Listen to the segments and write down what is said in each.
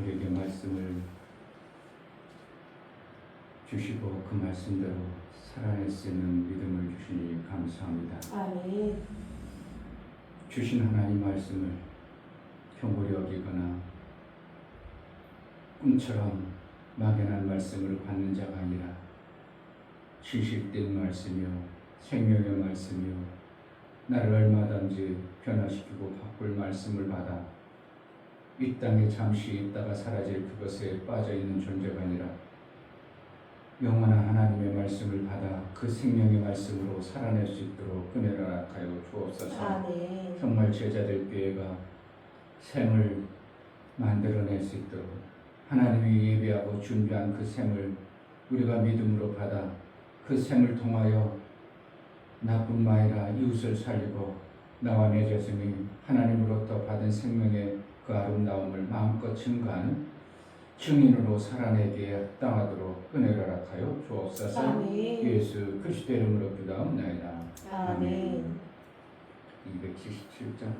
우리에게 말씀을 주시고 그 말씀대로 살아낼 수 있는 믿음을 주시니 감사합니다. 아멘. 주신 하나님 말씀을 경홀히 여기거나 꿈처럼 막연한 말씀을 받는 자가 아니라 진실된 말씀이요 생명의 말씀이요 나를 얼마든지 변화시키고 바꿀 말씀을 받아 이 땅에 잠시 있다가 사라질 그것에 빠져있는 존재가 아니라 영원한 하나님의 말씀을 받아 그 생명의 말씀으로 살아낼 수 있도록 은혜를 허락하여 주옵소서. 아멘. 정말 제자들 교회가 샘을 만들어낼 수 있도록 하나님이 예배하고 준비한 그 샘을 우리가 믿음으로 받아 그 샘을 통하여 나뿐만 아니라 이웃을 살리고 나와 내 자손이 하나님으로부터 받은 생명의 그 아름다움을 마음껏 증거하는 증인으로 살아내기에 합당하도록 은혜를 허락하여 주옵소서. 아멘. 예수 그리스도의 이름으로 기도하옵나이다. 아멘. 277장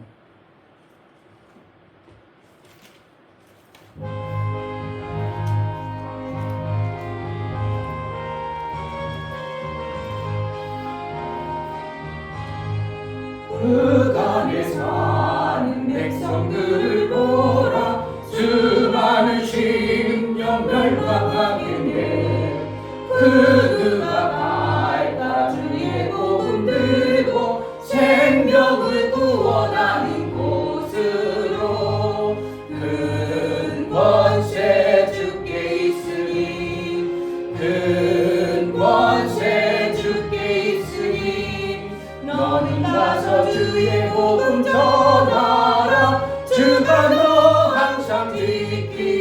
그간에 사는 백성들을 보라. 수많은 심령 멸망하겠네. 그가 발가 주의 복음 들고 생명을 구원하는 곳으로 큰 권세 주께 있으니 큰 권세 주께 있으니 너는 가서 주의 복음 전하라. 주가 너 항상 지키리라.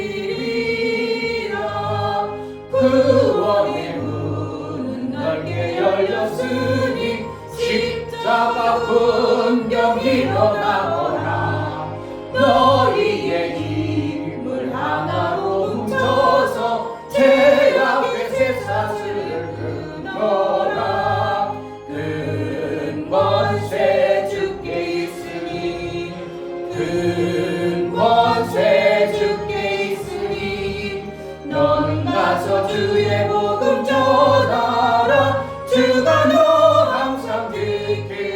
구원의 문은 넓게 열렸으니 십자가 분명 일어나거라. 너희의 힘을 하나로 뭉쳐서 죄악의 쇠사슬을 끊어라. 큰 권세 주께 있으니 큰 권세 주께 있으니 너는 가서 주의 복음 전하라. 주가 너 항상 지키리라.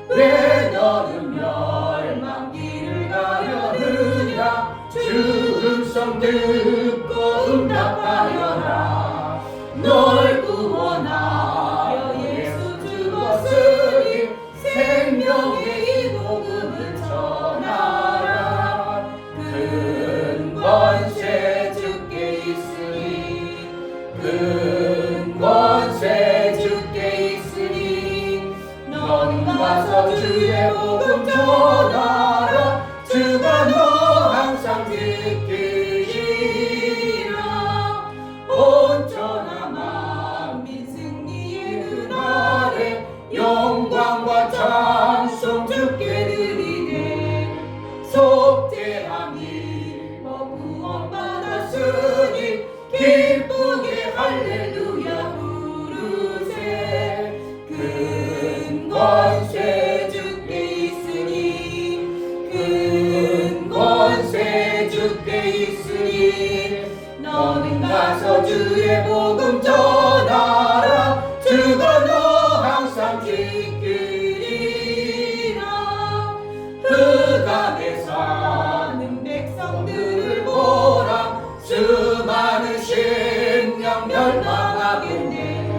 왜 너는 멸망길을 가려느냐. 주 음성 듣고 응답하여라. 널 구원하여 예수 죽었으니 생명의 이 복음을 전하라. 큰 권세 주께 있으니 큰 권세 주께 있으니 너는 가서 주의 복음 전하라. 주가 너 항상 지키리라. 온전한 만민 승리의 그날에 영광과 찬송 주께 드리네. 속죄함이 구원받았으니 기쁘게 할렐루야 부르세. 큰 권세 주께 있으니 큰 권세 주께 있으니 너는 가서 주의 복음 전하라. 주가 너 항상 지키리라. 흑암에 사는 백성들을 보라. 수많은 심령 멸망하겠네.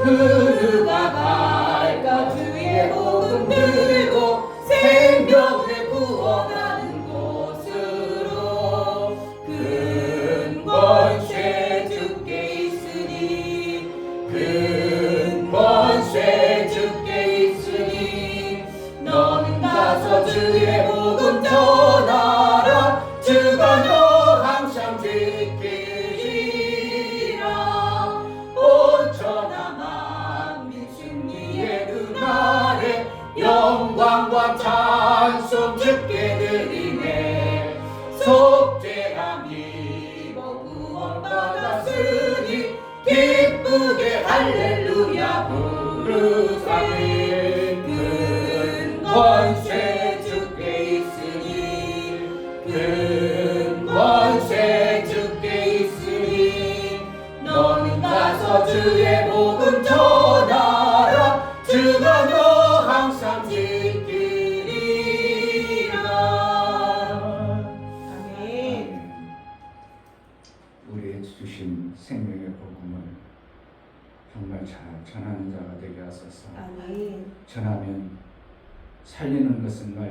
그가 밝아 주의 복음 들고 생명을 구원하는 곳으로 큰 권세 주께 있으니 큰 권세 주께 있으니 너는 가서 주의 복음 전하라. 주가 너 항상 지키리라. 온전한 만민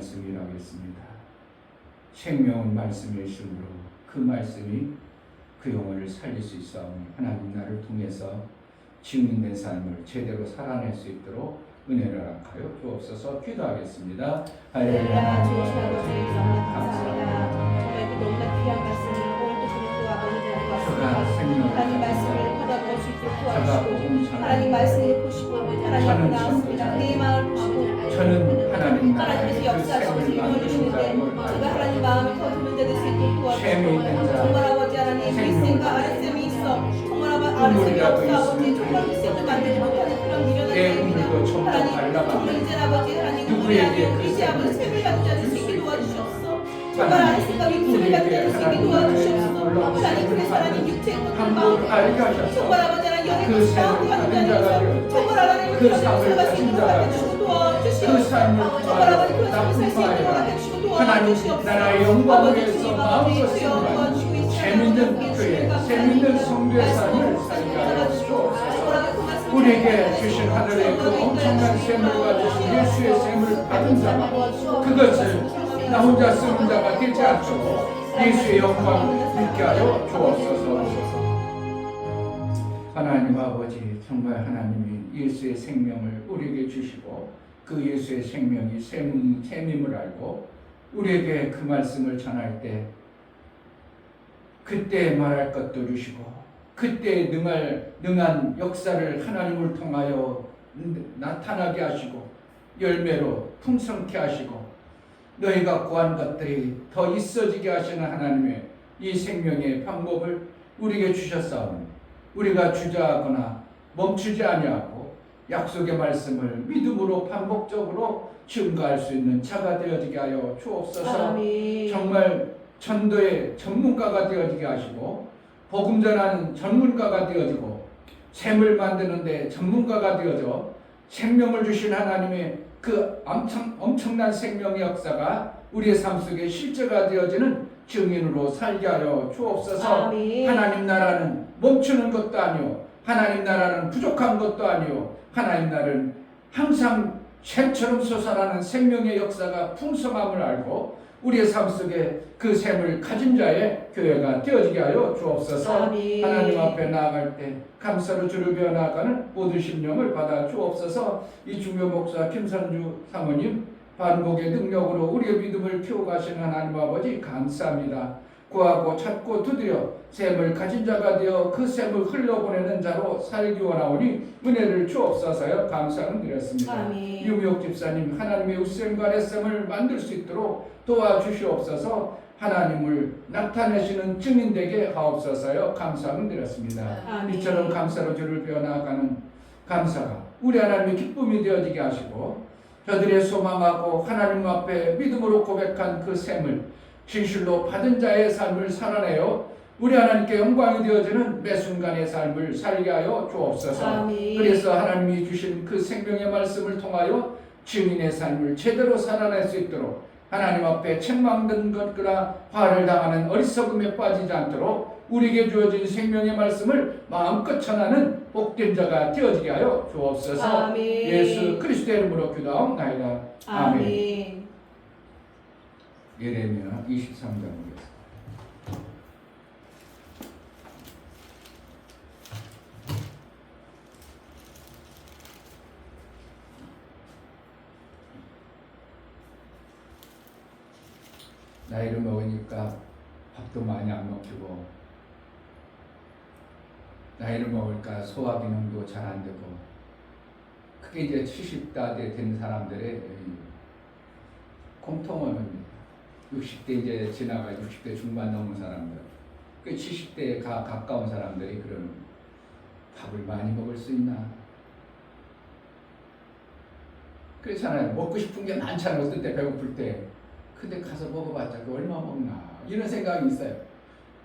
말씀이라고 했습니다. 생명은 말씀의 이심으로 그 말씀이 그 영혼을 살릴 수 있사오니 하나님 나를 통해서 증인된 삶을 제대로 살아낼 수 있도록 은혜를 허락하여 주옵소서. 기도하겠습니다. 할렐루야. 주신 아버지 감사합니다. 정말 그 너무나 귀한 말씀을 오늘도 그리고 아버지 하나님 하나님 말씀을 받아볼 수 있도록 도와주시고 하나님 말씀을 보시고 하나님 나왔습니다. 내 마음을 보시고 저는 하나님 하나님께서 역사하시고 이루어주시는데 제가 하나님 마음을 더 듣는 자 될 수 있도록 도와주시고 정말 아버지 하나님 윗셈과 아랫셈이 있어 정말 아랫셈이 없어 아버지 정말 윗셈도 만들지 못하는 그런 미련한 자입니다. 하나님 정말 이제 아버지 하나님 우리 안에 이제 아버지 셈을 받지 않을 수 있게 도와주시옵소서. 정말 아랫셈과 윗셈을 받지 않을 수 있게 도와주시옵소서. 하나님 그래서 하나님 육체의 것들 마음을 정말 아버지 하나님 영의 것을 마음을 가진 자들에서 정말 하나님 그런 것을 가진 자가 되시고 도와주시옵소서. 정말 아버지 그런 삶을 살수 있도록 도와주시고 도와주시옵소서. 나라의 영광을 위해서 주님 마음껏 아버지 주여 도와주시고 재밌는 교회, 재밌는 성도의 삶을 살게 하여 주옵소서. 우리에게 주신 하늘의 그 엄청난 셈을 가지신 예수의 셈을 받은 자가 그것을 나 혼자 쓰는 자가 되지 않도록 예수의 영광을 믿게 하여 주옵소서. 하나님 아버지, 정말 하나님이 예수의 생명을 우리에게 주시고 그 예수의 생명이 셈임을 알고 우리에게 그 말씀을 전할 때 그때 말할 것도 주시고 그때 능한 역사를 하나님을 통하여 나타나게 하시고 열매로 풍성케 하시고 너희가 구한 것들이 더 있어지게 하시는 하나님의 이 생명의 방법을 우리에게 주셨사오니 우리가 주저하거나 멈추지 아니하고 약속의 말씀을 믿음으로 반복적으로 증거할 수 있는 자가 되어지게 하여 주옵소서. 아멘. 정말 전도의 전문가가 되어지게 하시고 복음 전하는 전문가가 되어지고 샘을 만드는데 전문가가 되어져 생명을 주신 하나님의 그 엄청난 생명의 역사가 우리의 삶 속에 실제가 되어지는 증인으로 살게 하여 주옵소서. 아멘. 하나님 나라는 멈추는 것도 아니요 하나님 나라는 부족한 것도 아니요 하나님 나라는 항상 샘처럼 솟아나는 생명의 역사가 풍성함을 알고 우리의 삶 속에 그 샘을 가진 자의 교회가 되어지게 하여 주옵소서. 아멘. 하나님 앞에 나아갈 때 감사로 주를 배워 나아가는 모든 심령을 받아 주옵소서. 이 중교 목사 김선주 사모님 반복의 능력으로 우리의 믿음을 키워가시는 하나님 아버지 감사합니다. 구하고 찾고 두드려 샘을 가진 자가 되어 그 샘을 흘려보내는 자로 살기 원하오니 은혜를 주옵소서요. 감사를 드렸습니다. 아멘. 유미옥 집사님 하나님의 웃샘과 렛샘을 만들 수 있도록 도와주시옵소서. 하나님을 나타내시는 증인되게 하옵소서요. 감사를 드렸습니다. 아멘. 이처럼 감사로 주를 배워나가는 감사가 우리 하나님의 기쁨이 되어지게 하시고 저들의 소망하고 하나님 앞에 믿음으로 고백한 그 샘을 진실로 받은 자의 삶을 살아내어 우리 하나님께 영광이 되어지는 매 순간의 삶을 살게 하여 주옵소서. 아멘. 그래서 하나님이 주신 그 생명의 말씀을 통하여 증인의 삶을 제대로 살아낼 수 있도록 하나님 앞에 책망된 것과 화를 당하는 어리석음에 빠지지 않도록 우리에게 주어진 생명의 말씀을 마음껏 전하는 복된 자가 되어지게 하여 주옵소서. 아멘. 예수 그리스도의 이름으로 기도하옵나이다. 아멘. 아멘. 예레미야 23장입니다. 나이를 먹으니까 밥도 많이 안 먹히고 나이를 먹으니까 소화 기능도 잘 안 되고 그게 이제 70대 된 사람들의 공통어입니다. 60대 이제 지나가 60대 중반 넘은 사람들 그 70대에 가까운 사람들이 그런 밥을 많이 먹을 수 있나 그렇잖아요. 먹고 싶은 게 많잖아요. 어떤 때 배고플 때 근데 가서 먹어봤자 그 얼마 먹나 이런 생각이 있어요.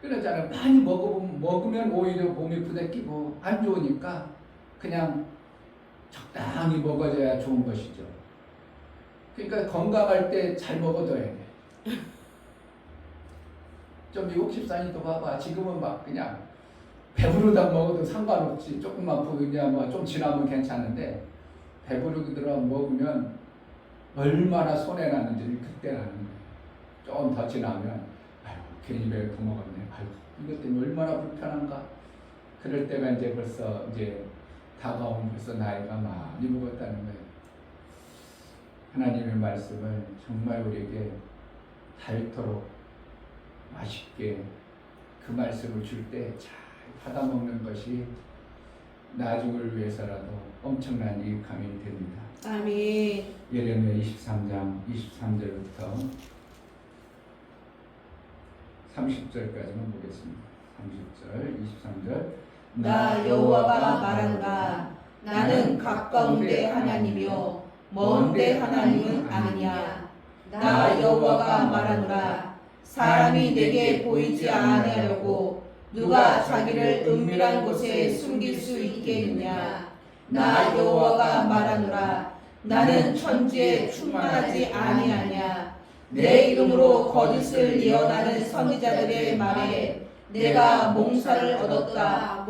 그러잖아요. 많이 먹으면 오히려 몸이 부대끼고 안 좋으니까 그냥 적당히 먹어줘야 좋은 것이죠. 그러니까 건강할 때 잘 먹어둬야 돼. 좀 60살이 봐봐. 지금은 막 그냥 배부르다 먹어도 상관없지. 조금만 그냥 뭐 좀 지나면 괜찮은데 배부르게 들어 먹으면 얼마나 손해났는지를 그때 아는 거예요. 좀 더 지나면 아유 괜히 배를 퍼먹었네. 아유 이것 때문에 얼마나 불편한가. 그럴 때가 이제 벌써 이제 다가오면 벌써 나이가 많이 먹었다는 거예요. 하나님의 말씀을 정말 우리에게 닳도록 맛있게 그 말씀을 줄 때 잘 받아먹는 것이 나중을 위해서라도 엄청난 유익함이 됩니다. 아멘. 예레미야 23장 23절부터 30절까지만 보겠습니다. 30절, 23절. 나 여호와가 말하노라. 나는 가까운데 하나님이요 먼데 하나님은 아니냐. 나 여호와가 말하노라. 사람이 내게 보이지 아니하려고 누가 자기를 은밀한 곳에 숨길 수 있겠느냐. 나 여호와가 말하노라. 나는 천지에 충만하지 아니하냐. 내 이름으로 거짓을 예언하는 선지자들의 말에 내가 몽사를 얻었다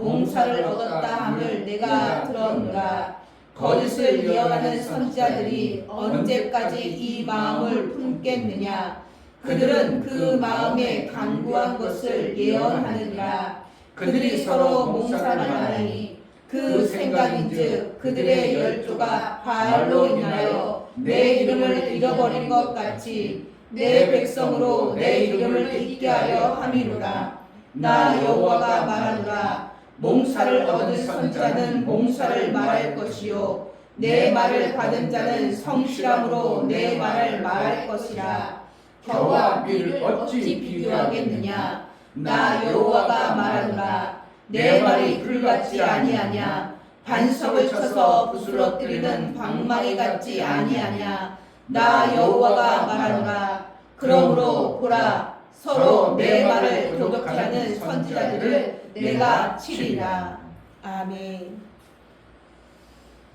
함을 내가 들었노라. 거짓을 예언하는 선지자들이 언제까지 이 마음을 품겠느냐. 그들은 그 마음에 간구한 것을 예언하느니라. 그들이 서로 몽사를 하니 그 생각인즉 그들의 열조가 바알로 인하여 내 이름을 잃어버린 것 같이 내 백성으로 내 이름을 잊게 하려 함이로라. 나 여호와가 말하노라. 몽사를 얻은 선지자는 몽사를 말할 것이요 내 말을 받은 자는 성실함으로 내 말을 말할 것이라. 겨와 비를 어찌 비교하겠느냐. 나 여호와가 말하노라. 내 말이 불같지 아니하냐. 반석을 쳐서 부스러뜨리는 방망이 같지 아니하냐. 나 여호와가 말하노라. 그러므로 보라, 서로 내 말을 교독케 하는 선지자들을 내가 치리라. 아멘.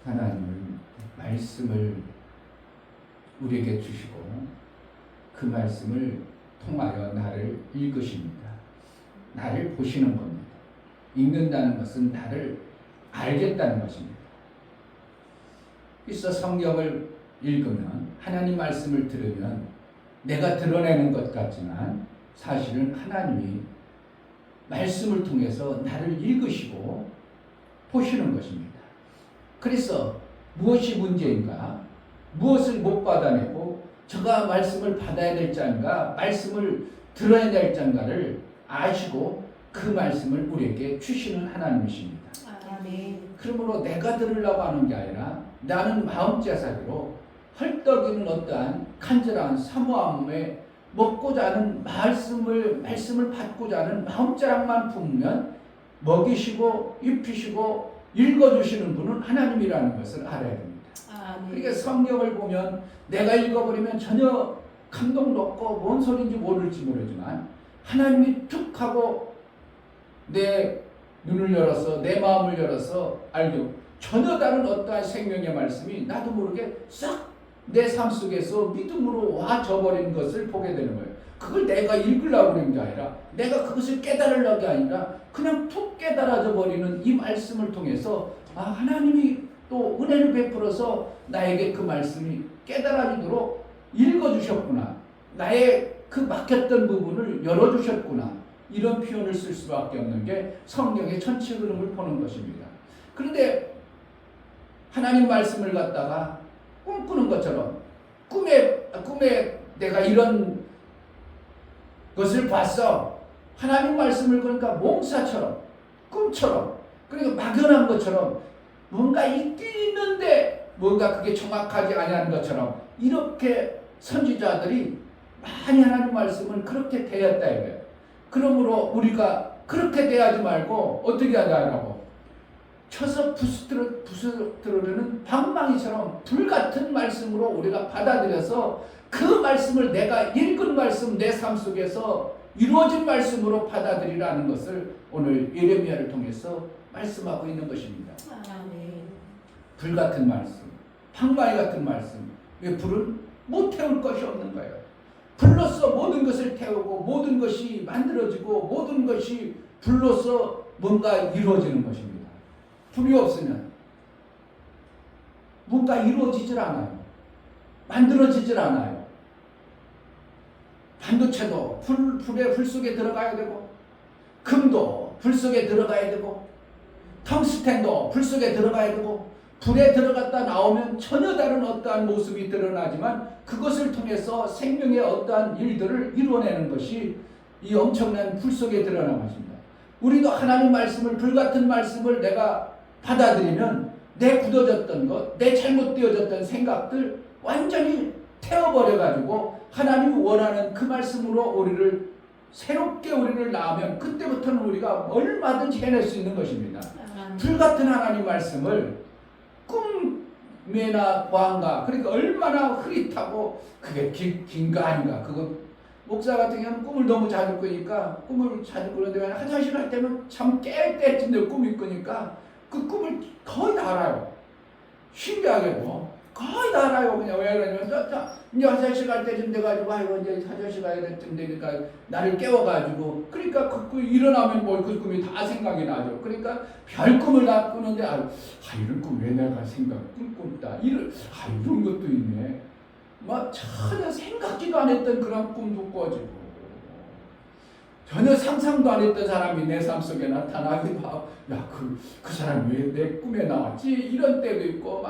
하나님은 말씀을 우리에게 주시고 그 말씀을 통하여 나를 읽으십니다. 나를 보시는 겁니다. 읽는다는 것은 나를 알겠다는 것입니다. 그래서 성경을 읽으면 하나님 말씀을 들으면 내가 드러내는 것 같지만 사실은 하나님이 말씀을 통해서 나를 읽으시고 보시는 것입니다. 그래서 무엇이 문제인가? 무엇을 못 받아내고 저가 말씀을 받아야 될 자인가? 말씀을 들어야 될 자인가를 아시고 그 말씀을 우리에게 주시는 하나님이십니다. 아멘. 그러므로 내가 들으려고 하는 게 아니라 나는 마음자세로 헐떡이는 어떠한 간절한 사모함에 먹고자 하는 말씀을 받고자 하는 마음자랑만 품으면 먹이시고 입히시고 읽어주시는 분은 하나님이라는 것을 알아야 됩니다. 아멘. 그러니까 성경을 보면 내가 읽어버리면 전혀 감동도 없고 뭔 소리인지 모를지 모르지만 하나님이 툭 하고 내 눈을 열어서 내 마음을 열어서 알고 전혀 다른 어떠한 생명의 말씀이 나도 모르게 싹 내 삶 속에서 믿음으로 와져버린 것을 보게 되는 거예요. 그걸 내가 읽으려고 그런 게 아니라 내가 그것을 깨달으려고 게 아니라 그냥 툭 깨달아져 버리는 이 말씀을 통해서 하나님이 또 은혜를 베풀어서 나에게 그 말씀이 깨달아지도록 읽어주셨구나. 나의 그 막혔던 부분을 열어주셨구나. 이런 표현을 쓸 수밖에 없는 게 성경의 전체 흐름을 보는 것입니다. 그런데 하나님 말씀을 갖다가 꿈꾸는 것처럼 꿈에 내가 이런 것을 봤어. 하나님 말씀을 그러니까 몽사처럼 꿈처럼 그러니까 막연한 것처럼 뭔가 있긴 있는데 뭔가 그게 정확하지 아니하는 것처럼 이렇게 선지자들이 많이 하나님 말씀을 그렇게 대했다 이거예요. 그러므로 우리가 그렇게 대하지 말고 어떻게 하자라고 쳐서 부스러뜨리는 방망이처럼 불같은 말씀으로 우리가 받아들여서 그 말씀을 내가 읽은 말씀 내 삶 속에서 이루어진 말씀으로 받아들이라는 것을 오늘 예레미야를 통해서 말씀하고 있는 것입니다. 아멘. 불같은 말씀, 방망이 같은 말씀. 왜 불은 못 태울 것이 없는 거예요. 불로서 모든 것을 태우고 모든 것이 만들어지고 모든 것이 불로서 뭔가 이루어지는 것입니다. 불이 없으면 뭔가 이루어지질 않아요. 만들어지질 않아요. 반도체도 불 속에 들어가야 되고, 금도 불 속에 들어가야 되고, 텅스텐도 불 속에 들어가야 되고, 불에 들어갔다 나오면 전혀 다른 어떠한 모습이 드러나지만 그것을 통해서 생명의 어떠한 일들을 이루어내는 것이 이 엄청난 불 속에 드러난 것입니다. 우리도 하나님 말씀을, 불같은 말씀을 내가 받아들이면 내 굳어졌던 것, 내 잘못되어졌던 생각들 완전히 태워버려가지고 하나님이 원하는 그 말씀으로 새롭게 우리를 낳으면 그때부터는 우리가 얼마든지 해낼 수 있는 것입니다. 불같은 하나님 말씀을 꿈에나 보안가, 그러니까 얼마나 흐릿하고 그게 긴가 아닌가. 그거 목사 같은 경우는 꿈을 너무 자주 꾸니까, 꿈을 자주 꾸는데 화장실 갈 때는 참 깰 때쯤 되면 꿈이 꾸니까 그 꿈을 거의 다 알아요. 신기하게도 거의 다 알아요. 그냥 왜 그러냐면 이제 화장실 갈 때쯤 돼가지고 아이고 이제 화장실 가야 될 쯤 되니까 나를 깨워가지고, 그러니까 그 일어나면 뭐 그 꿈이 다 생각이 나죠. 그러니까 별 꿈을 다 꾸는데 이런 꿈 왜 내가 꿈꿨다, 이런 것도 있네. 막 전혀 생각지도 안 했던 그런 꿈도 꿔지고, 전혀 상상도 안 했던 사람이 내 삶 속에 나타나기도 하고, 그 사람이 왜 내 꿈에 나왔지? 이런 때도 있고,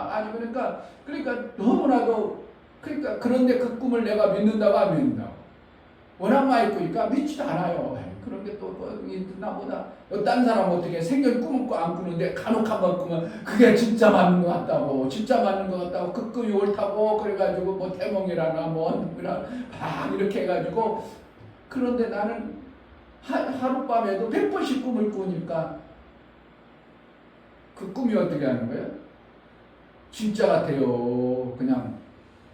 그러니까 너무나도, 그런데 그 꿈을 내가 믿는다고 안 믿는다고. 워낙 많이 꾸니까 믿지도 않아요. 그런 게 또 있나 보다. 딴 사람 어떻게 생전 꿈은 안 꾸는데 간혹 한번 꾸면 그게 진짜 맞는 것 같다고, 그 꿈이 옳다고, 그래가지고 뭐 태몽이라나 이렇게 해가지고. 그런데 나는 하룻밤에도 100번씩 꿈을 꾸니까 그 꿈이 어떻게 하는 거예요? 진짜 같아요. 그냥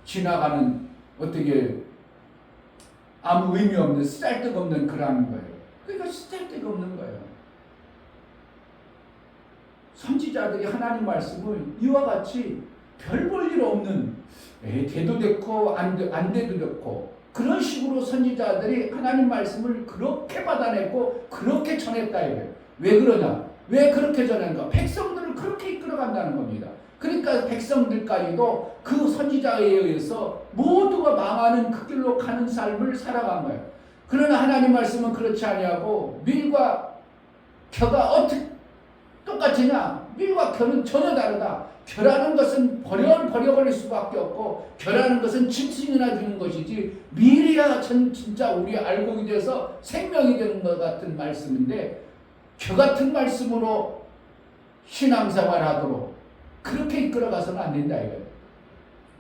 지나가는, 어떻게 아무 의미 없는, 쓸데없는 그런 거예요. 그러니까 쓸데가 없는 거예요. 선지자들이 하나님 말씀을 이와 같이 별 볼 일 없는, 돼도 됐고 안 돼도 됐고, 그런 식으로 선지자들이 하나님 말씀을 그렇게 받아냈고 그렇게 전했다 이거예요. 왜 그러냐? 왜 그렇게 전했는가? 백성들을 그렇게 이끌어간다는 겁니다. 그러니까 백성들까지도 그 선지자에 의해서 모두가 망하는 그 길로 가는 삶을 살아간 거예요. 그러나 하나님 말씀은 그렇지 아니하고, 밀과 겨가 어떻게 똑같으냐? 밀과 겨는 전혀 다르다. 겨라는 것은 버려버릴 수밖에 없고, 겨라는 것은 짐승이나 주는 것이지, 밀이야 진짜 우리 알곡이 돼서 생명이 되는 것 같은 말씀인데, 겨 같은 말씀으로 신앙생활 하도록 그렇게 이끌어가서는 안 된다 이거예요.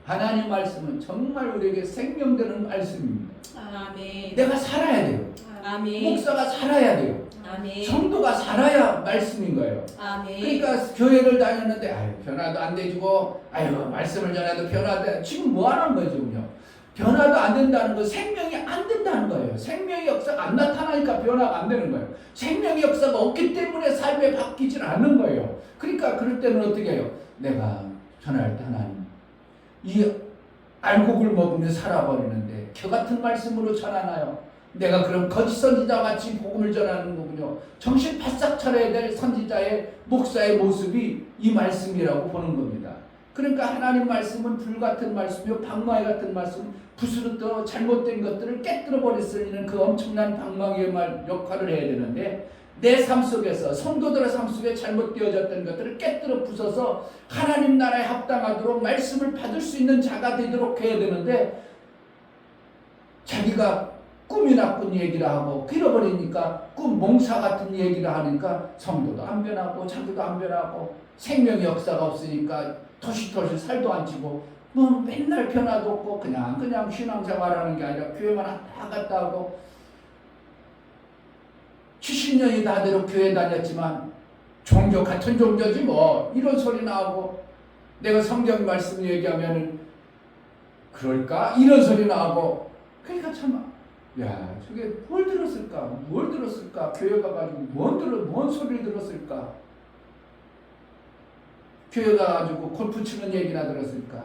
하나님 말씀은 정말 우리에게 생명되는 말씀입니다. 아멘. 내가 살아야 돼요. 아멘. 목사가 살아야 돼요. 아멘. 성도가 살아야 말씀인 거예요. 아멘. 그러니까 교회를 다녔는데 변화도 안 되고, 말씀을 전해도 변화도, 지금 뭐 하는 거죠? 변화도 안 된다는 거, 생명이 안 된다는 거예요. 생명의 역사가 안 나타나니까 변화가 안 되는 거예요. 생명의 역사가 없기 때문에 삶에 바뀌질 않는 거예요. 그러니까 그럴 때는 어떻게 해요? 내가 전할 때 하나님, 이 알곡을 먹으며 살아버리는데 겨 같은 말씀으로 전하나요? 내가 그럼 거짓 선지자 같이 복음을 전하는 거군요. 정신 바싹 차려야 될 선지자의, 목사의 모습이 이 말씀이라고 보는 겁니다. 그러니까 하나님 말씀은 불같은 말씀이요, 방망이 같은 말씀, 부스러져 잘못된 것들을 깨뜨려 버릴 수 있는 그 엄청난 방망이의 역할을 해야 되는데, 내 삶 속에서, 성도들의 삶 속에 잘못되어졌던 것들을 깨뜨려 부숴서 하나님 나라에 합당하도록 말씀을 받을 수 있는 자가 되도록 해야 되는데, 자기가 꿈이나 꾼 얘기를 하고 잃어버리니까 꿈 몽사 같은 얘기를 하니까 성도도 안 변하고 자기도 안 변하고, 생명의 역사가 없으니까 토시토시 살도 안 찌고, 뭐 맨날 변화도 없고 그냥 신앙생활하는 게 아니라 교회만 왔다 갔다 하고, 70년이 다 되도록 교회 다녔지만 종교 같은 종교지 뭐, 이런 소리 나오고, 내가 성경 말씀 얘기하면은 그럴까? 이런 소리 나오고. 그러니까 참, 저게 뭘 들었을까? 교회 가가지고 뭔 소리를 들었을까? 교회 가가지고 골프 치는 얘기나 들었을까?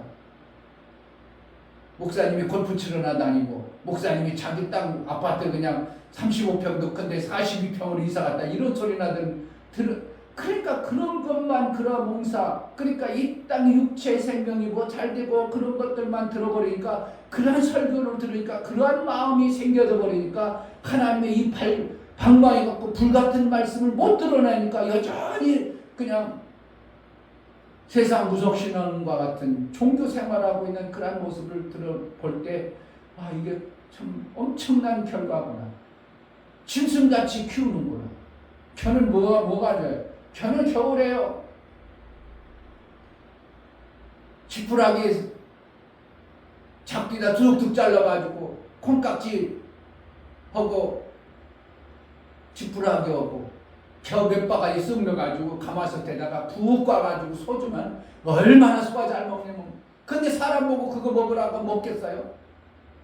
목사님이 골프 치러나 다니고, 목사님이 자기 땅 아파트 그냥 35평도 큰데 42평으로 이사 갔다, 이런 소리나 그러니까 그런 것만 그런 몽사, 그러니까 이 땅 육체 생명이 뭐 잘 되고 그런 것들만 들어버리니까, 그러한 설교를 들으니까 그러한 마음이 생겨져 버리니까 하나님의 이 방망이 갖고 불같은 말씀을 못 드러내니까 여전히 그냥 세상 무속신앙과 같은 종교 생활하고 있는 그러한 모습을 들어볼 때, 아, 이게 참 엄청난 결과구나. 짐승같이 키우는구나. 겨는 뭐가 돼요? 겨는 겨울에요. 지푸라기 잡기다 툭툭 잘라가지고 콩깍지 하고 지푸라기 하고 겨 몇 바가지 쓱 넣어가지고 가마솥에다가 푹 꽈가지고 소주만 얼마나 소화 잘 먹냐면. 근데 사람 보고 그거 먹으라고 먹겠어요?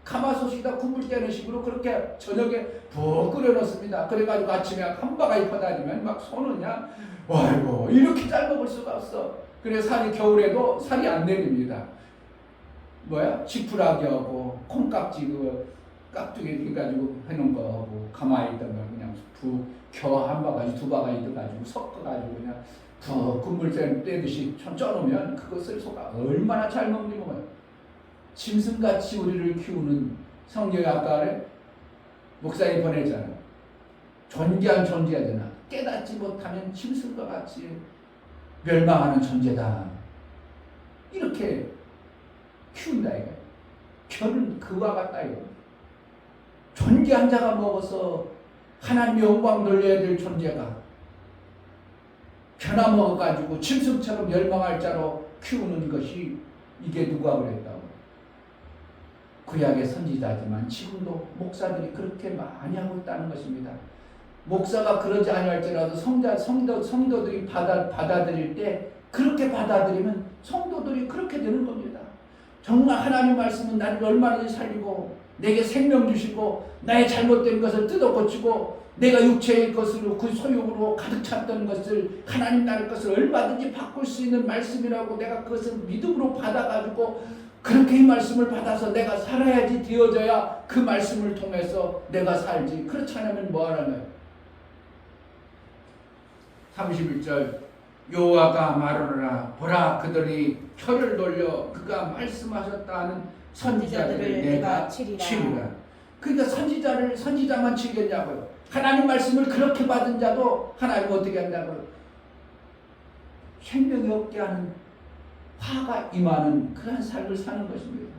가마솥에다 국물 떼는 식으로 그렇게 저녁에 푹 끓여놓습니다. 그래가지고 아침에 한 바가지 퍼다니면 막 손은 그냥 아이고 이렇게 잘 먹을 수가 없어. 그래서 살이 겨울에도 살이 안 내립니다. 뭐야? 지푸라기하고 콩깍지 그 깍두기 해가지고 해놓은 거하고 가마에 있던 거 그냥 푹 겨 한 바가지 두 바가지 넣어가지고 섞어가지고 그냥 푹 국물 떼듯이 쪄놓으면 그것을 소가 얼마나 잘 먹는 거예요. 짐승같이 우리를 키우는 성경에 아까 목사님 보내잖아요. 존귀한 존재잖아. 깨닫지 못하면 짐승과 같이 멸망하는 존재다. 이렇게 키운다 이거예요. 겨는 그와 같다 이거. 존귀한 자가 먹어서 하나님의 영광 돌려야 될 존재가 겨나 먹어가지고 짐승처럼 멸망할 자로 키우는 것이, 이게 누가 그랬다고? 구약의 선지자지만 지금도 목사들이 그렇게 많이 하고 있다는 것입니다. 목사가 그러지 아니할지라도 성도들이 받아들일 때 그렇게 받아들이면 성도들이 그렇게 되는 겁니다. 정말 하나님 말씀은 나를 얼마든지 살리고 내게 생명 주시고 나의 잘못된 것을 뜯어 고치고 내가 육체의 것으로 그 소욕으로 가득 찼던 것을 하나님 나를 것을 얼마든지 바꿀 수 있는 말씀이라고 내가 그것을 믿음으로 받아가지고 그렇게 이 말씀을 받아서 내가 살아야지 되어져야 그 말씀을 통해서 내가 살지. 그렇지 않으면 뭐하라는 거예요? 31절 여호와가 말하노라 보라 그들이 혀를 돌려 그가 말씀하셨다는 선지자들을 내가 치리라. 그러니까 선지자만 치겠냐고요. 하나님 말씀을 그렇게 받은 자도 하나님 어떻게 한다고요? 생명이 없게 하는 화가 임하는 그런 삶을 사는 것입니다.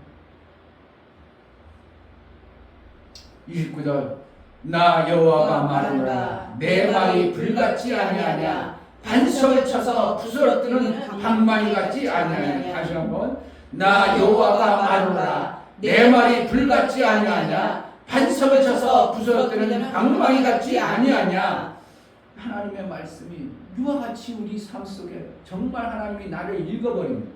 29절 나 여호와가 말하노라 내 말이 불같지 아니하냐 반석을 쳐서 부스러뜨리는 방망이 같지 아니하냐. 다시 한번 나 여호와가 말하노라 내 말이 불같지 아니하냐 반석을 쳐서 부스러뜨리는 방망이 같지 아니하냐. 하나님의 말씀이 이와 같이 우리 삶 속에 정말 하나님이 나를 읽어버리면,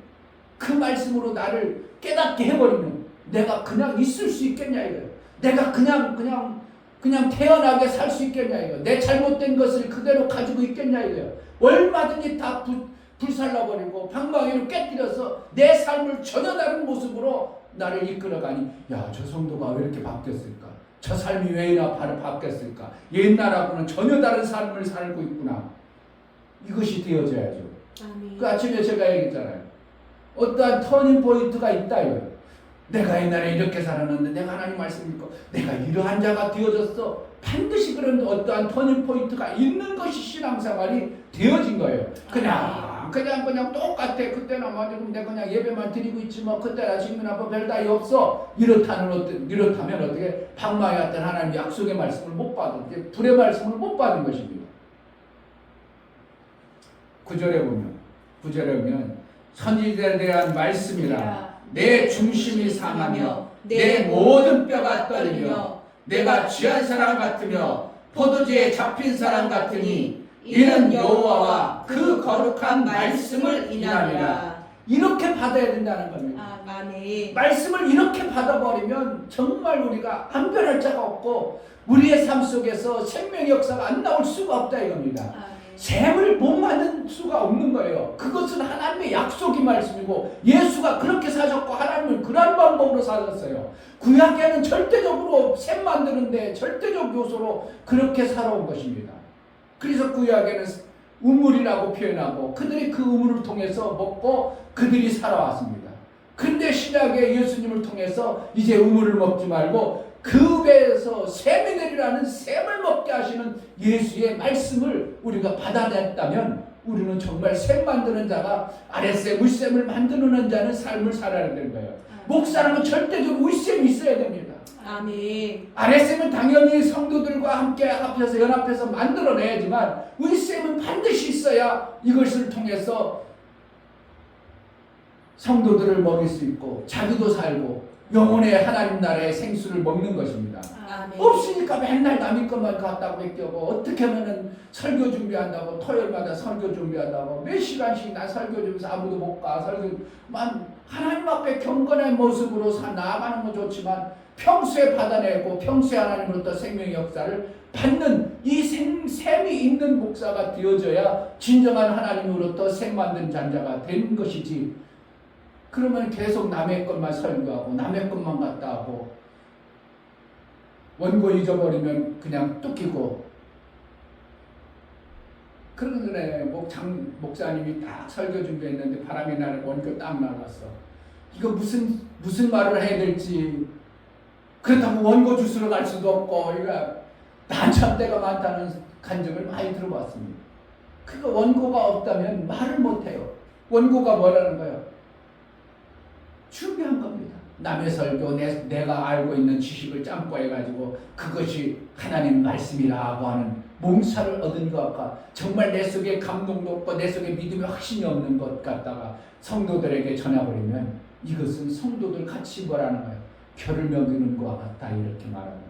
그 말씀으로 나를 깨닫게 해버리면 내가 그냥 있을 수 있겠냐 이거예요. 내가 그냥 태어나게 살 수 있겠냐 이거예요. 내 잘못된 것을 그대로 가지고 있겠냐 이거예요. 얼마든지 다 불살라버리고 방망이로 깨뜨려서 내 삶을 전혀 다른 모습으로 나를 이끌어가니, 야, 저 성도가 왜 이렇게 바뀌었을까? 저 삶이 왜 이나 바뀌었을까? 옛날하고는 전혀 다른 삶을 살고 있구나. 이것이 되어져야죠. 아멘. 그 아침에 제가 얘기했잖아요. 어떠한 터닝 포인트가 있다 이거예요. 내가 옛날에 이렇게 살았는데 내가 하나님 말씀 읽고 내가 이러한 자가 되어졌어. 반드시 그런 어떠한 터닝 포인트가 있는 것이 신앙생활이 되어진 거예요. 그냥 똑같아. 그때는 아마 지금 내가 그냥 예배만 드리고 있지 뭐 그때나 지금이나 뭐 별다이 없어. 이렇다면 어떻게 방망이 같은 하나님의 약속의 말씀을 못 받은, 불의 말씀을 못 받은 것입니다. 9절에 보면 선지자에 대한 말씀이라 내 중심이 상하며 내 모든 뼈가 떨리며 내가 취한 사람 같으며 포도주에 잡힌 사람 같으니 이는 여호와와 그 거룩한 말씀을 인하리라. 이렇게 받아야 된다는 겁니다. 아멘. 말씀을 이렇게 받아버리면 정말 우리가 안 변할 자가 없고 우리의 삶 속에서 생명의 역사가 안 나올 수가 없다 이겁니다. 샘을 못 만들 수가 없는 거예요. 그것은 하나님의 약속이 말씀이고 예수가 그렇게 사셨고 하나님은 그런 방법으로 사셨어요. 구약에는 절대적으로 샘 만드는데 절대적 요소로 그렇게 살아온 것입니다. 그래서 구약에는 우물이라고 표현하고 그들이 그 우물을 통해서 먹고 그들이 살아왔습니다. 근데 신약의 예수님을 통해서 이제 우물을 먹지 말고 그 배에서 샘이 내리라는 샘을 먹게 하시는 예수의 말씀을 우리가 받아냈다면 우리는 정말 샘 만드는 자가 아랫샘, 윗샘을 만드는 자는 삶을 살아야 되는 거예요. 목사라면 절대적으로 윗샘이 있어야 됩니다. 아멘. 아랫샘은 당연히 성도들과 함께 합해서 연합해서 만들어내야지만 윗샘은 반드시 있어야 이것을 통해서 성도들을 먹일 수 있고 자기도 살고 영혼의 하나님 나라의 생수를 먹는 것입니다. 아멘. 없으니까 맨날 남의 것만 갖다가 맡겨고 어떻게 하면은 설교 준비한다고 토요일마다 설교 준비한다고 몇 시간씩 나 설교 준비해서 아무도 못 가. 설교만 하나님 앞에 경건의 모습으로 나아가는 건 좋지만 평소에 받아내고 평소에 하나님으로부터 생명의 역사를 받는 이 샘이 있는 목사가 되어져야 진정한 하나님으로부터 샘 만든 잔자가 되는 것이지. 그러면 계속 남의 것만 설교하고 남의 것만 갖다 하고 원고 잊어버리면 그냥 뚝이고. 그런 전에 목사님이 딱 설교 준비했는데 바람이 나는 원고 딱 나갔어. 이거 무슨 말을 해야 될지. 그렇다고 원고 주스러 갈 수도 없고 이거 난참 때가 많다는 간증을 많이 들어봤습니다. 그거 원고가 없다면 말을 못해요. 원고가 뭐라는 거예요? 준비한 겁니다. 남의 설교 내가 알고 있는 지식을 짬뽕해가지고 그것이 하나님 말씀이라고 하는 몽사를 얻은 것과 정말 내 속에 감동도 없고 내 속에 믿음의 확신이 없는 것 갖다가 성도들에게 전해버리면 이것은 성도들 같이 뭐라는 거예요? 표를 먹이는 것과 같다 이렇게 말하는 거예요.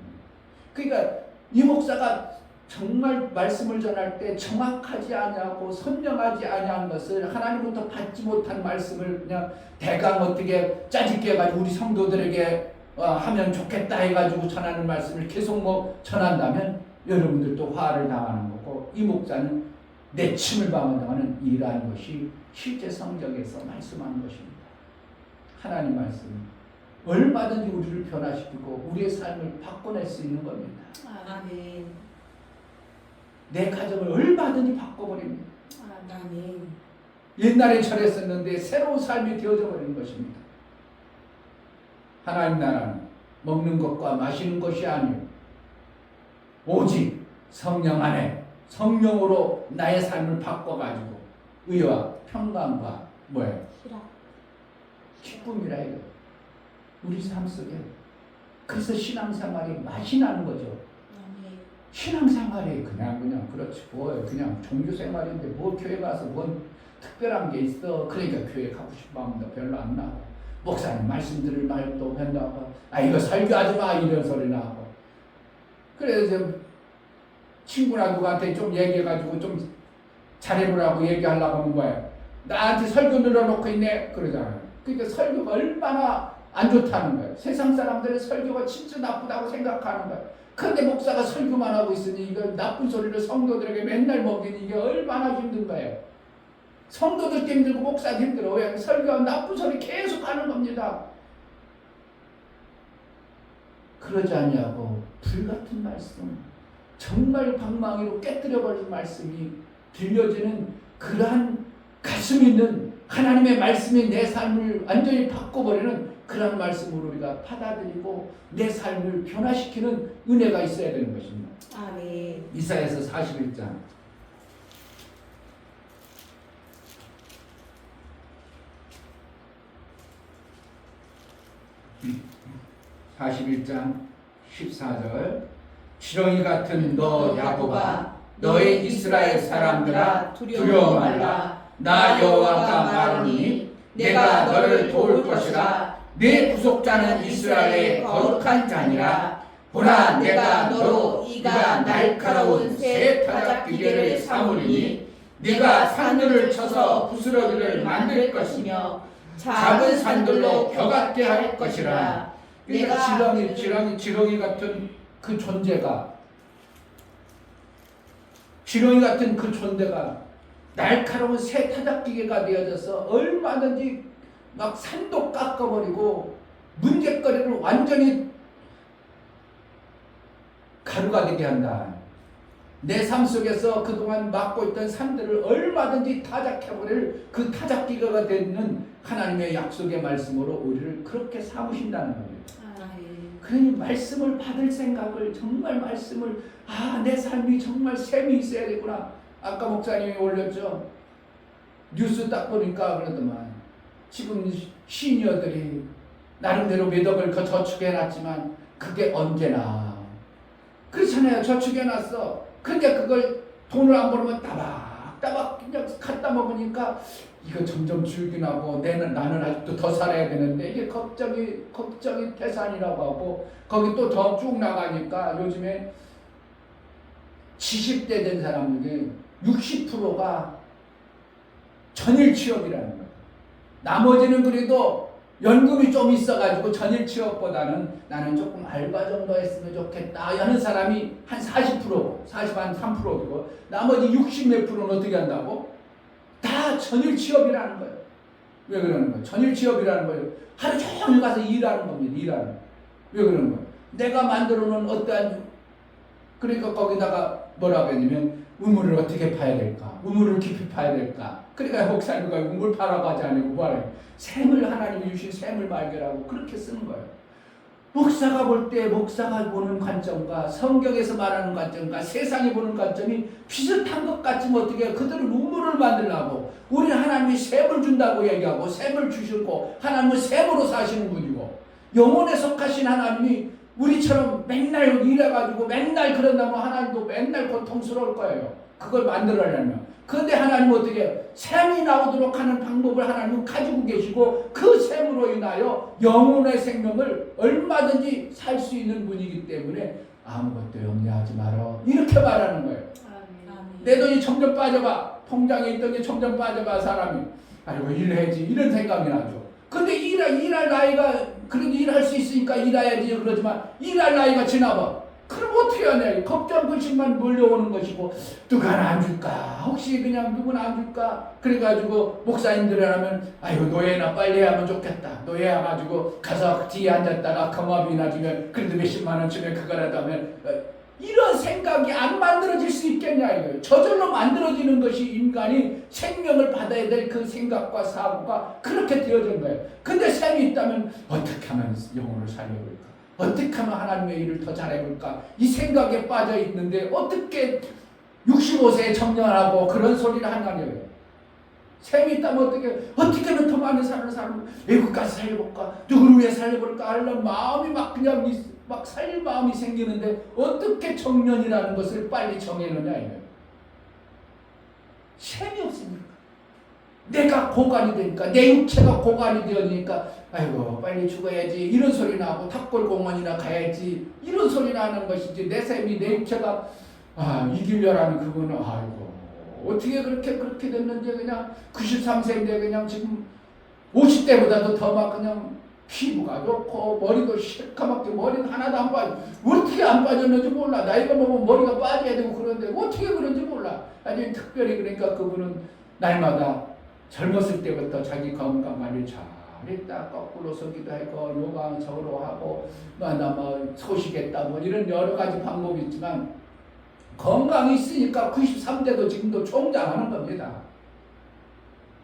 그러니까 이 목사가 정말 말씀을 전할 때 정확하지 아니하고 선명하지 아니한 것을 하나님부터 받지 못한 말씀을 그냥 대강 어떻게 짜집게 해가지고 우리 성도들에게 하면 좋겠다 해가지고 전하는 말씀을 계속 전한다면 여러분들도 화를 당하는 거고 이 목사는 내침을 당하는 일하는 것이 실제 성경에서 말씀하는 것입니다. 하나님 말씀 얼마든지 우리를 변화시키고 우리의 삶을 바꿔낼 수 있는 겁니다. 아멘. 내 가정을 얼마든지 바꿔버립니다. 아멘. 옛날에 저랬었는데 새로운 삶이 되어져 버리는 것입니다. 하나님 나라는 먹는 것과 마시는 것이 아니요 오직 성령 안에 성령으로 나의 삶을 바꿔가지고 의와 평강과 뭐예요? 기쁨이라 이거 우리 삶 속에. 그래서 신앙생활이 맛이 나는 거죠. 신앙생활이 그냥 그렇지 뭐예요. 그냥 종교생활인데 뭐 교회 가서 뭔 특별한 게 있어. 그러니까 교회 가고 싶어 하면 별로 안 나고 목사님 말씀 들을 말도 한다고 이거 설교하지 마 이런 소리나 하고. 그래서 친구나 누구한테 좀 얘기해가지고 좀 잘해보라고 얘기하려고 하는 거예요. 나한테 설교 늘어놓고 있네 그러잖아요. 그러니까 설교가 얼마나 안 좋다는 거예요. 세상 사람들은 설교가 진짜 나쁘다고 생각하는 거예요. 그런데 목사가 설교만 하고 있으니 이거 나쁜 소리를 성도들에게 맨날 먹이니 이게 얼마나 힘든 거예요. 성도들도 힘들고 목사도 힘들어. 왜? 설교하면 나쁜 소리 계속 하는 겁니다. 그러지 않냐고 불같은 말씀 정말 방망이로 깨뜨려버리는 말씀이 들려지는 그러한 가슴 있는 하나님의 말씀이 내 삶을 완전히 바꿔버리는 그런 말씀으로 우리가 받아들이고 내 삶을 변화시키는 은혜가 있어야 되는 것입니다. 아멘. 이사야서 41장 14절 지렁이 같은 너 야곱아 너의 이스라엘 사람들아 두려워 말라. 나 여호와가 말하니 내가 너를 도울 것이라. 내 구속자는 이스라엘의 거룩한 자니라. 보라 내가 너로 이가 날카로운 새 타작 기계를 삼으리니 네가 산들을 쳐서 부스러기를 만들 것이며 작은 산들로 벼 같게 할 것이라. 그러니까 지렁이 같은 그 존재가 날카로운 새 타작기계가 되어져서 얼마든지 막 산도 깎아버리고 문제거리를 완전히 가루가 되게 한다. 내 삶 속에서 그동안 맡고 있던 삶들을 얼마든지 타작해버릴 그 타작기가 되는 하나님의 약속의 말씀으로 우리를 그렇게 삼으신다는 겁니다. 그러니 말씀을 받을 생각을, 정말 말씀을, 내 삶이 정말 셈이 있어야 되구나. 아까 목사님이 올렸죠. 뉴스 딱 보니까 그러더만 지금 시니어들이 나름대로 몇 억을 저축해놨지만 그게 언제나 그렇잖아요. 저축해놨어. 근데 그걸 돈을 안 벌면 따박따박 그냥 갖다 먹으니까 이거 점점 줄긴 하고 나는 아직도 더 살아야 되는데 이게 걱정이 태산이라고 하고 거기 또 더 쭉 나가니까 요즘에 70대 된 사람 중에 60%가 전일 취업이라는 거예요. 나머지는 그래도 연금이 좀 있어가지고 전일 취업보다는 나는 조금 알바 정도 했으면 좋겠다 하는 사람이 한 40%, 43%고 나머지 60몇 프로는 어떻게 한다고? 다 전일 취업이라는 거예요. 왜 그러는 거예요? 전일 취업이라는 거예요. 하루 종일 가서 일하는 겁니다. 일하는 거예요. 왜 그러는 거예요? 내가 만들어 놓은 어떠한 그러니까 거기다가 뭐라고 했냐면 우물을 어떻게 파야 될까? 우물을 깊이 파야 될까? 그러니까 목사님과 우물 파라고 하지 않고 뭐래요? 샘을 하나님이 주신 샘을 발견하고 그렇게 쓰는 거예요. 목사가 볼 때 목사가 보는 관점과 성경에서 말하는 관점과 세상이 보는 관점이 비슷한 것 같지만 어떻게 해요? 그들은 우물을 만들라고 우리는 하나님이 샘을 준다고 얘기하고 샘을 주시고 하나님은 샘으로 사시는 분이고 영혼에 속하신 하나님이 우리처럼 맨날 일해가지고 맨날 그런다면 하나님도 맨날 고통스러울 거예요. 그걸 만들어내면. 그런데 하나님은 어떻게 해요? 샘이 나오도록 하는 방법을 하나님은 가지고 계시고 그 샘으로 인하여 영혼의 생명을 얼마든지 살 수 있는 분이기 때문에 아무것도 염려하지 마라. 이렇게 말하는 거예요. 내 돈이 점점 빠져가. 통장에 있던 게 점점 빠져가 사람이. 아이고 일해야지 이런 생각이 나죠. 근데 일할 나이가 그래도 일할 수 있으니까 일해야지 그러지만 일할 나이가 지나봐. 그럼 어떻게 하냐. 걱정 근심만 몰려오는 것이고 누가 하나 안 줄까. 혹시 그냥 누구나 안 줄까. 그래가지고 목사님들 하면 아이고 노예나 빨리 하면 좋겠다. 노예 해가지고 가서 뒤에 앉았다가 금화비나 주면 그래도 몇십만 원 주면 그거라도 하면 이런 생각이 안 만들어질 수 있겠냐 이거예요. 저절로 만들어지는 것이 인간이 생명을 받아야 될 그 생각과 사고가 그렇게 되어진 거예요. 근데 셈이 있다면 어떻게 하면 영혼을 살려볼까? 어떻게 하면 하나님의 일을 더 잘해볼까? 이 생각에 빠져 있는데 어떻게 65세에 청년하고 그런 소리를 하냐고요. 셈이 있다면 어떻게 하면 더 많은 사람을 살고 외국 가서 살려볼까? 누구를 위해 살려볼까? 하는 마음이 막 그냥 막 살릴 마음이 생기는데 어떻게 청년이라는 것을 빨리 정해놓냐 이거예요. 셈이 없으니까. 내가 고관이 되니까 내 육체가 고관이 되어지니까 아이고 빨리 죽어야지 이런 소리 나고 탑골공원이나 가야지 이런 소리 나는 것이지 내 셈이 내 육체가 이기려라는 그거는 아이고 어떻게 그렇게 됐는지 그냥 93세인데 그냥 지금 50대보다도 더 막 그냥 피부가 좋고 머리도 시커멓게 머리는 하나도 안 빠져. 어떻게 안 빠졌는지 몰라. 나이가 먹으면 머리가 빠져야 되고 그런데 어떻게 그런지 몰라. 아주 특별히 그러니까 그분은 날마다 젊었을 때부터 자기 건강 관리 잘했다. 거꾸로 서기도 하고 요강적으로 하고 소식했다 뭐 이런 여러 가지 방법이 있지만 건강이 있으니까 93대도 지금도 총장하는 겁니다.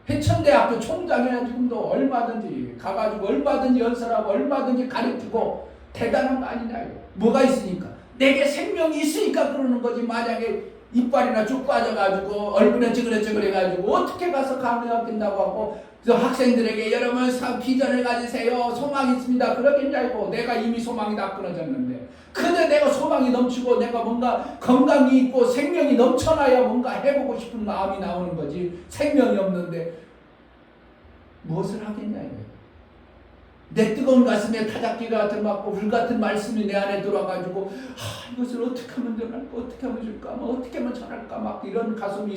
해천대학교 총장이나 지금도 얼마든지 가가지고 얼마든지 연설하고 얼마든지 가르치고 대단한 거 아니냐. 뭐가 있으니까 내게 생명이 있으니까 그러는 거지. 만약에 이빨이나 쭉 빠져가지고 얼굴에 찌그러져가지고 어떻게 가서 강의가 끝나고 하고 저 학생들에게 여러분 비전을 가지세요. 소망이 있습니다. 그러겠냐고. 내가 이미 소망이 다 끊어졌는데. 근데 내가 소망이 넘치고 내가 뭔가 건강이 있고 생명이 넘쳐나야 뭔가 해보고 싶은 마음이 나오는 거지. 생명이 없는데 무엇을 하겠냐 이거예요. 내 뜨거운 가슴에 타작기 같은 맞고 불 같은 말씀이 내 안에 들어와가지고 이것을 어떻게 하면 전할까 어떻게 하면 줄까 막 어떻게 하면 전할까 막 이런 가슴이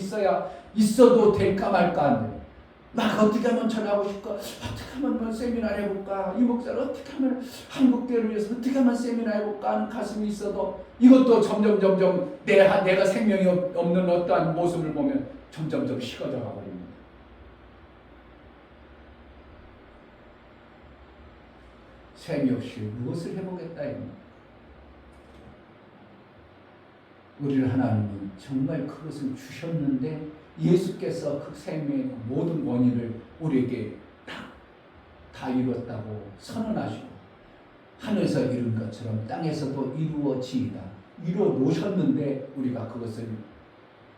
있어도 될까 말까 한데 막 어떻게 하면 전하고 싶까 어떻게 하면 세미나를 해볼까 이 목사를 어떻게 하면 한국교회를 위해서 어떻게 하면 세미나 해볼까 하는 가슴이 있어도 이것도 점점 내가 생명이 없는 어떠한 모습을 보면 점점 식어져 가버립니다. 셈이 없이 무엇을 해보겠다. 우리를 하나님은 정말 그것을 주셨는데 예수께서 그 생명의 모든 원인을 우리에게 다 이뤘다고 선언하시고 하늘에서 이룬 것처럼 땅에서도 이루어지이다. 이루어 놓으셨는데 우리가 그것을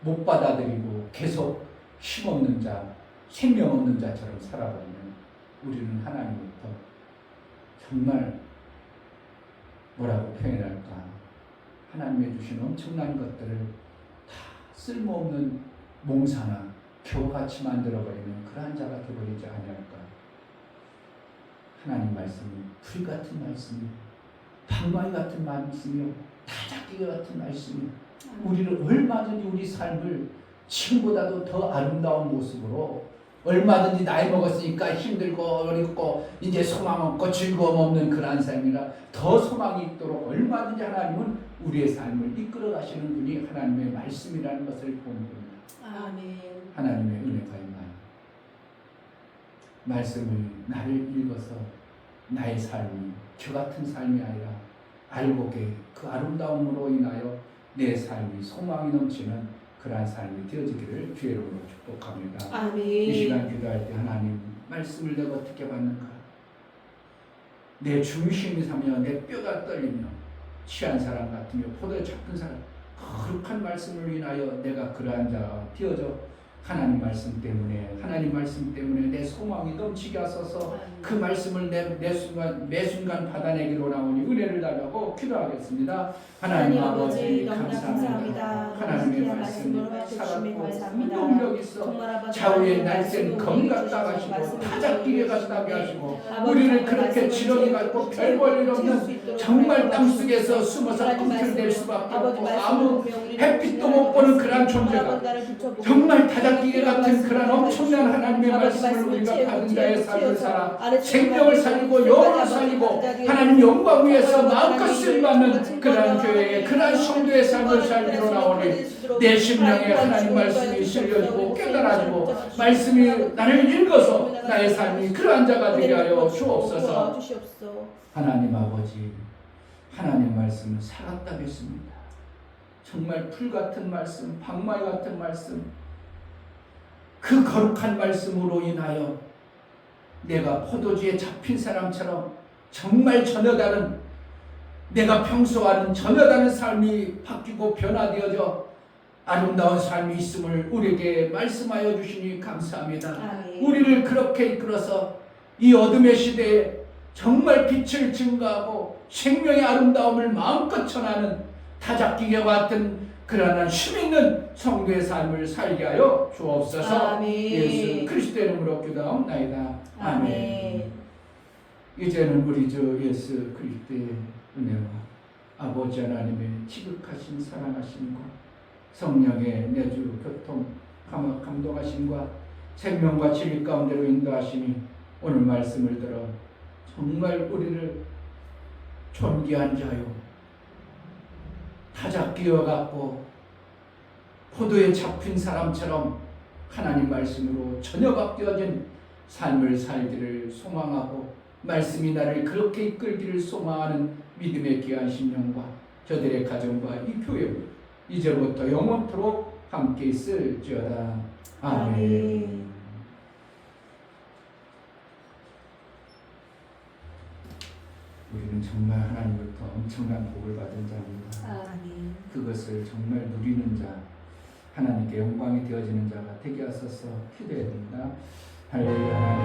못 받아들이고 계속 힘없는 자, 생명 없는 자처럼 살아버리면 우리는 하나님부터 정말 뭐라고 표현할까? 하나님의 주신 엄청난 것들을 다 쓸모없는 몽사나 겨우같이 만들어버리는 그러한 자가 되어버리지 아니할까? 하나님 말씀은 불 같은 말씀이요, 방망이 같은 말씀이요, 타작기계 같은 말씀이요. 우리를 얼마든지 우리 삶을 지금보다도 더 아름다운 모습으로 얼마든지 나이 먹었으니까 힘들고 어렵고 이제 소망 없고 즐거움 없는 그러한 삶이라 더 소망이 있도록 얼마든지 하나님은 우리의 삶을 이끌어 가시는 분이 하나님의 말씀이라는 것을 보는 겁니다. 아멘. 하나님의 은혜가 있나요? 말씀을 나를 읽어서 나의 삶이 저 같은 삶이 아니라 알곡의 그 아름다움으로 인하여 내 삶이 소망이 넘치는 그러한 삶이 되어지기를 주의 이름으로 축복합니다. 아멘. 이 시간 기도할 때 하나님 말씀을 내가 어떻게 받는가? 내 중심이 사며 내 뼈가 떨리며 취한 사람 같으며 포도에 잡힌 사람 거룩한 말씀을 인하여 내가 그러한 자가 되어져 하나님 말씀 때문에 내 소망이 넘치게 하소서. 그 말씀을 매 순간 받아내기로 나오니 은혜를 달라고 기도하겠습니다. 하나님 아버지 감사합니다. 하나님의 말씀을 살았고 능력 있어 좌우의 날쌘 검 같다 하시고 타작기계 같다 하시고 우리를 그렇게 지렁이 같고 별 볼 일 없는 정말 땅속에서 숨어서 꿈틀댈 수밖에 없고 아무 햇빛도 못 보는 그러한 존재가 정말 타작기계 같은 그런 엄청난 하나님의 말씀을 우리가 받은 자의 삶을 살아 생명을 살리고 영혼을 살리고 하나님 영광 위에서 마음껏 쓰임받는 그러한 교회의 그러한 성도의 삶을 살기로 나오니 내 심령에 하나님 말씀이 실려지고 깨달아지고 말씀이 나를 읽어서 나의 삶이 그러한 자가 되게 하여 주옵소서. 하나님 아버지, 하나님 말씀은 살았다 믿습니다. 정말 풀 같은 말씀, 방망이 같은 말씀, 그 거룩한 말씀으로 인하여 내가 포도주에 잡힌 사람처럼 정말 전혀 다른, 내가 평소와는 전혀 다른 삶이 바뀌고 변화되어져 아름다운 삶이 있음을 우리에게 말씀하여 주시니 감사합니다. 아멘. 우리를 그렇게 이끌어서 이 어둠의 시대에 정말 빛을 증가하고 생명의 아름다움을 마음껏 전하는 타작기계 같은 그러한 힘있는 성도의 삶을 살게 하여 주옵소서. 아멘. 예수 그리스도의 이름으로 기도하옵나이다. 아멘. 이제는 우리 주 예수 그리스도의 은혜와 아버지 하나님의 지극하신 사랑하심과 성령의 내주 교통 감동하심과 생명과 진리 가운데로 인도하시니 오늘 말씀을 들어 정말 우리를 존귀한 자요 타작기와 같고 포도에 잡힌 사람처럼 하나님 말씀으로 전혀 바뀌어진 삶을 살기를 소망하고 말씀이 나를 그렇게 이끌기를 소망하는 믿음의 귀한 심령과 저들의 가정과 이 교회 이제부터 영원토록 함께 있을지어다. 아멘. 우리는 정말 하나님부터 엄청난 복을 받은 자입니다. 아멘. 그것을 정말 누리는 자, 하나님께 영광이 되어지는 자가 되게 하소서. 기도해야 됩니다. 할렐루야.